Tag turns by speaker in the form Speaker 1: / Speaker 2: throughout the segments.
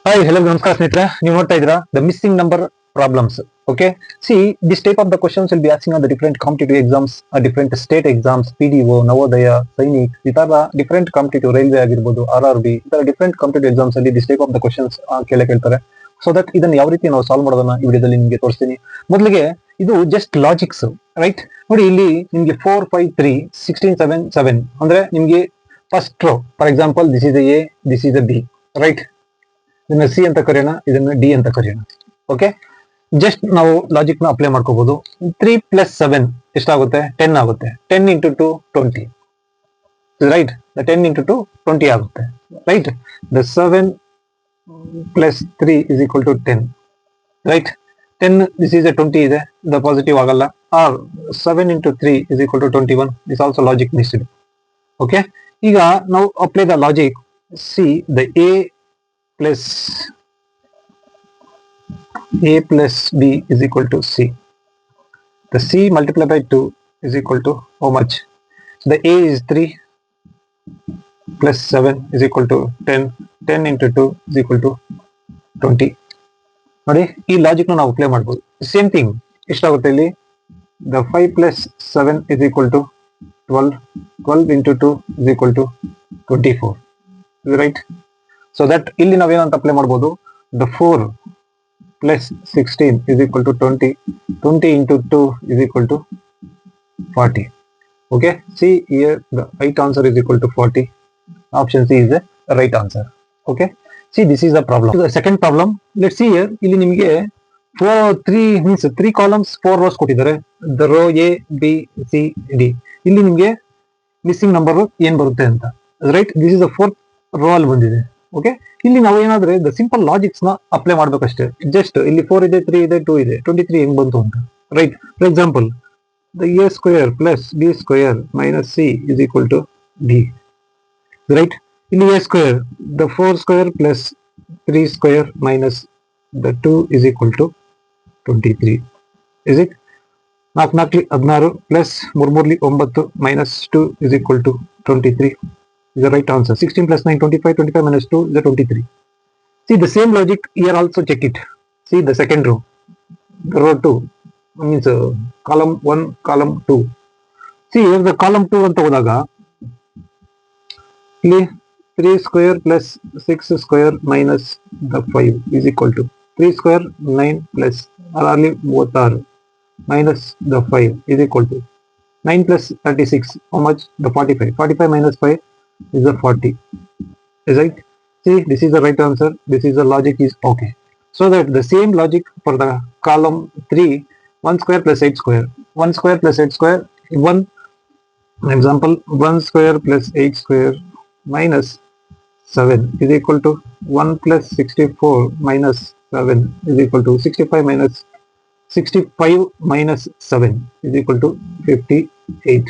Speaker 1: Hi, hello, namaskar ಸ್ನೇಹಿತರೆ. ನೀವು ನೋಡ್ತಾ ಇದ್ದೀರಾ the missing number problems. Okay, see this type of the questions will be asking on the different competitive exams, different state exams, PDO, Navodaya, Sainik, ಈ ತರ different competitive, railway ಆಗಿರ್ಬೋದು, RRB, ಈ ತರ different competitive exams ಅಲ್ಲಿ this type of the questions ಕೇಳ್ತಾರೆ. So that ಇದನ್ನ ಯಾವ ರೀತಿ ನಾವು ಸಾಲ್ವ್ ಮಾಡೋದನ್ನ ಈ ವಿಡಿಯೋದಲ್ಲಿ ನಿಮಗೆ ತೋರಿಸ್ತೀನಿ. ಮೊದಲಿಗೆ ಇದು ಜಸ್ಟ್ ಲಾಜಿಕ್ಸ್, ರೈಟ್? ನೋಡಿ, ಇಲ್ಲಿ ನಿಮ್ಗೆ 4 5 3 16 7 7 ಅಂದ್ರೆ ನಿಮ್ಗೆ first row. For example, this is A, this is B, right? ಇದನ್ನ ಸಿ ಅಂತ ಕರೆಯೋಣ, ಇದನ್ನ ಡಿ ಅಂತ ಕರೆಯೋಣ. ಓಕೆ, ಜಸ್ಟ್ ನಾವು ಲಾಜಿಕ್ ನ ಅಪ್ಲೈ ಮಾಡ್ಕೋಬಹುದು. 3 + 7 ಎಷ್ಟಾಗುತ್ತೆ? 10 ಆಗುತ್ತೆ. 10 × 2 20, ರೈಟ್? 10 × 2 20 ಆಗುತ್ತೆ, right? The 7 + 3 = 10, right? 10 this is 20 ಇದೆ, ದ ಪಾಸಿಟಿವ್ ಆಗಲ್ಲ. Or 7 × 3 = 21, this also logic missed. Okay, ಈಗ ನಾವು apply the logic. See the A plus B = C. The C multiplied by 2 = how much? The A is 3 plus 7 = 10. 10 × 2 = 20. ನೋಡಿ, ಈ logic ನಾವು apply ಮಾಡಬಹುದು. Same thing ಎಷ್ಟಾಗುತ್ತೆ ಇಲ್ಲಿ? The 5 + 7 = 12. 12 × 2 = 24, right? So that ಇಲ್ಲಿ ನಾವೇನಂತ ಅಪ್ಲೈ ಮಾಡ್ಬೋದು? The 4 + 16 = 20. 20 × 2 = 40. Okay, see here the right answer is equal to 40. Option C is the right answer. Okay, see this is the problem. The second problem, let's see here. ಇಲ್ಲಿ ನಿಮಗೆ 3 columns 4 rows ಕೊಟ್ಟಿದ್ದಾರೆ. The row A, B, C, D. ಇಲ್ಲಿ ನಿಮಗೆ missing number ಏನ್ ಬರುತ್ತೆ ಅಂತ, right? This is the 4th row ಅಲ್ಲಿ ಬಂದಿದೆ. ಓಕೆ, ಇಲ್ಲಿ ನಾವು ಏನಾದ್ರೆ ದ ಸಿಂಪಲ್ ಲಾಜಿಕ್ಸ್ ನ ಅಪ್ಲೈ ಮಾಡ್ಬೇಕಷ್ಟೇ. ಜಸ್ಟ್ ಇಲ್ಲಿ 4 ಇದೆ, 3 ಇದೆ, 2 ಇದೆ, 23 ಹೆಂಗ್ ಬಂತು ಅಂತ, right? For example, the A² + B² - C = D, right? ಇಲ್ಲಿ A², the 4² + 3² - the 2 = 23. Is it? 4 4 16 plus 3 3 9 - 2 = 23 is the right answer. 16 + 9 25, 25 - 2 is 23. See the same logic here also, check it. See the second row, row 2 means column 1, column 2. See here the column 2 ಅಂತ ಹೋದಾಗ ಇಲ್ಲಿ 3² + 6² - the 5 = 3² 9 plus ಅಲ್ಲಿ 36 minus the 5 = 9 + 36, how much? The 45. 45 - 5 is the 40. Is right? See, this is the right answer. This is the logic is okay. So that the same logic for the column 3, 1² + 8². 1² + 8². One example, 1² + 8² - 7 is equal to 1 + 64 - 7 is equal to 65 - 7 is equal to 58.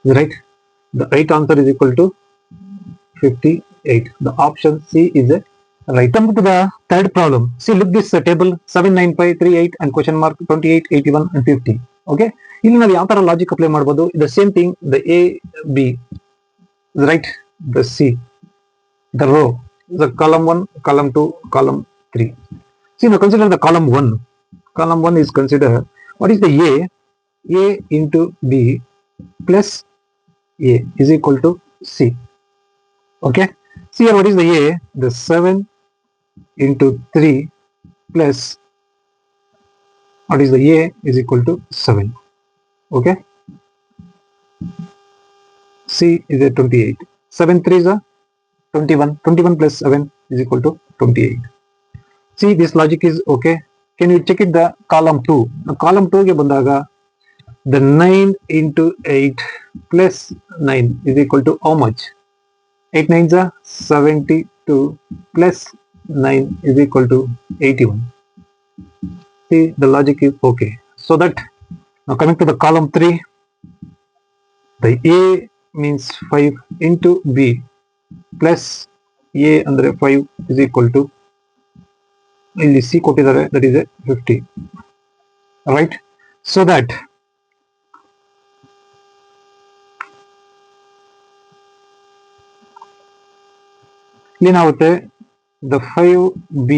Speaker 1: Right? The right answer is equal to 58. The option C is a right. Come to the third problem. See, look this table: 7 9 5 3 8 and question mark 28 81 and 50. Okay, ಇಲ್ಲಿ ನಾವು ಯಾವ ತರ logic apply ಮಾಡಬಹುದು? The same thing, the A, B, right? The C, the row, the column 1, column 2, column 3. See, now consider the column 1. Column 1 is considered, what is the A into B plus A is equal to C. Okay, see here, what is the A? The 7 into 3 plus, what is the A is equal to 7. Okay, C is a 28. 7 3 is a 21. 21 plus 7 is equal to 28. See, this logic is okay. Can you check it the column 2? Column 2 ಗೆ ಬಂದಾಗ the 9 into 8 plus 9 is equal to how much? 8 9s are 72 plus 9 is equal to 81. See, the logic is okay. So that now coming to the column 3, the A means 5 into B plus A andre 5 is equal to, ಇಲ್ಲಿ C ಕೊಟ್ಟಿದ್ದಾರೆ, that is a 50. Right? So that ಏನಾಗುತ್ತೆ? the 5b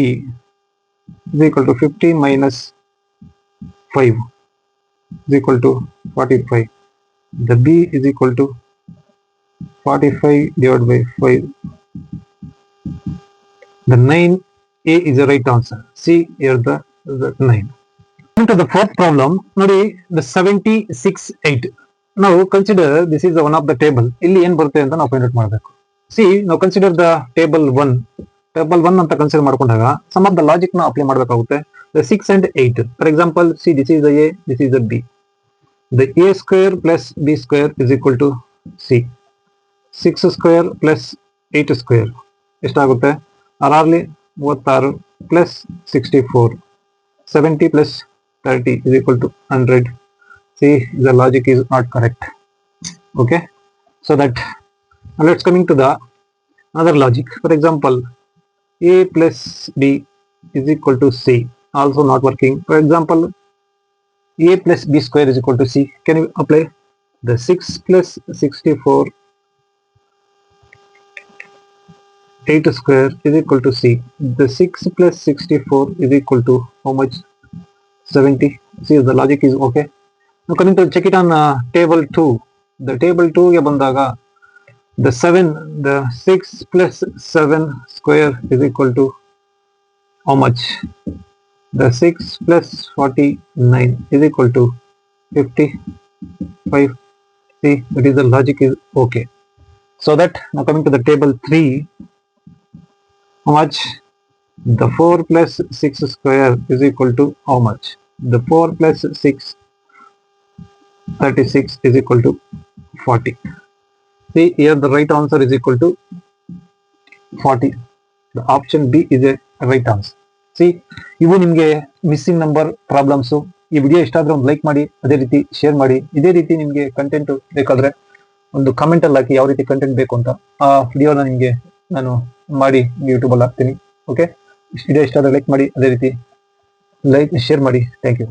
Speaker 1: is equal to 50 minus 5 is equal to 45. The b is equal to 45 divided by 5. The 9a is the right answer. See here the 9. Coming to the fourth problem, ನೋಡಿ the 76.8. Now consider this is one of the table. ಇಲ್ಲಿ ಏನು ಬರುತ್ತೆ ಅಂತ ನಾವು find out ಮಾಡಬೇಕು. See, now consider the table 1. Table 1 ಅಂತ consider ಮಾಡ್ಕೊಂಡಾಗ some of the logic ನ ಅಪ್ಲೈ ಮಾಡಬೇಕಾಗುತ್ತೆ. The 6 and 8. For example, see this is the a, this is the b. The a square plus b square is equal to c. 6 square plus 8 square ಎಷ್ಟಾಗುತ್ತೆ? RRB 36 plus 64. 70 plus 30 is equal to 100. See, the logic is not correct. Okay, so that let's coming to the another logic. For example, a plus b is equal to c, also not working. For example, a plus b square is equal to c. Can you apply? The 6 plus 64 8 square is equal to c. The 6 plus 64 is equal to how much? 70. See, the logic is okay. Now coming to check it on table 2. The table 2 ಗೆ ಬಂದಾಗ the 7, the 6 plus 7 square is equal to how much? The 6 plus 49 is equal to 55. See, that is the logic is okay. So that now coming to the table 3, how much? The 4 plus 6 square is equal to how much? The 4 plus 6, 36 is equal to 40. See, here the right answer is equal to 40. The option B is a right answer. See, ಇವು ನಿಮಗೆ missing number problems. ಈ video ಇಷ್ಟ ಆದರೆ ಒಂದು like ಮಾಡಿ, ಅದೇ ರೀತಿ share ಮಾಡಿ. ಇದೇ ರೀತಿ ನಿಮಗೆ ಕಂಟೆಂಟ್ ಬೇಕಾದರೆ ಒಂದು ಕಮೆಂಟಲ್ಲಿ ಹಾಕಿ ಯಾವ ರೀತಿ ಕಂಟೆಂಟ್ ಬೇಕು ಅಂತ. ಆ ವಿಡಿಯೋನ ನಿಮಗೆ ನಾನು ಮಾಡಿ ಯೂಟ್ಯೂಬಲ್ಲಿ ಹಾಕ್ತೀನಿ. ಓಕೆ, ವಿಡಿಯೋ ಇಷ್ಟ ಆದರೆ ಲೈಕ್ ಮಾಡಿ, ಅದೇ ರೀತಿ ಶೇರ್ ಮಾಡಿ. Thank you.